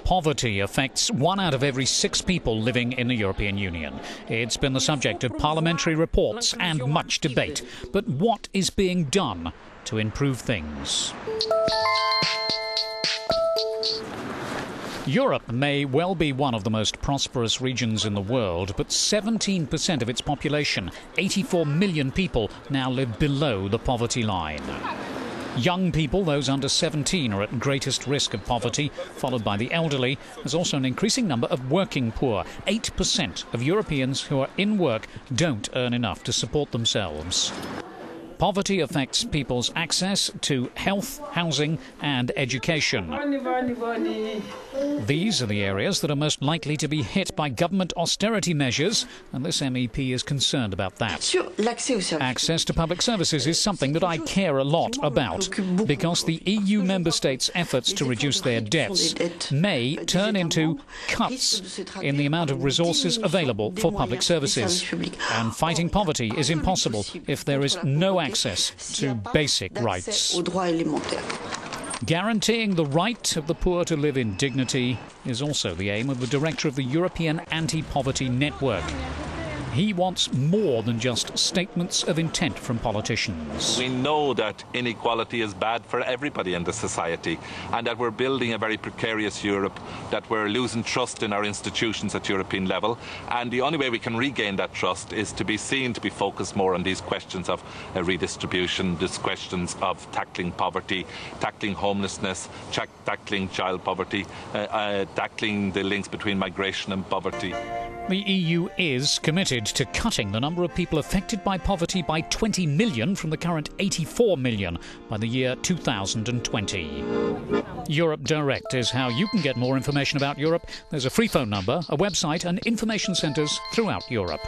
Poverty affects 1 out of every 6 people living in the European Union. It's been the subject of parliamentary reports and much debate. But what is being done to improve things? Europe may well be one of the most prosperous regions in the world, but 17% of its population, 84 million people, now live below the poverty line. Young people, those under 17, are at greatest risk of poverty, followed by the elderly. There's also an increasing number of working poor. 8% of Europeans who are in work don't earn enough to support themselves. Poverty affects people's access to health, housing and education. These are the areas that are most likely to be hit by government austerity measures, and this MEP is concerned about that. Access to public services is something that I care a lot about, because the EU member states' efforts to reduce their debts may turn into cuts in the amount of resources available for public services. And fighting poverty is impossible if there is no access to basic rights. Guaranteeing the right of the poor to live in dignity is also the aim of the director of the European Anti-Poverty Network. He wants more than just statements of intent from politicians. We know that inequality is bad for everybody in the society, and that we're building a very precarious Europe, that we're losing trust in our institutions at European level, and the only way we can regain that trust is to be seen to be focused more on these questions of redistribution, these questions of tackling poverty, tackling homelessness, tackling child poverty, tackling the links between migration and poverty. The EU is committed to cutting the number of people affected by poverty by 20 million from the current 84 million by the year 2020. Europe Direct is how you can get more information about Europe. There's a free phone number, a website and information centres throughout Europe.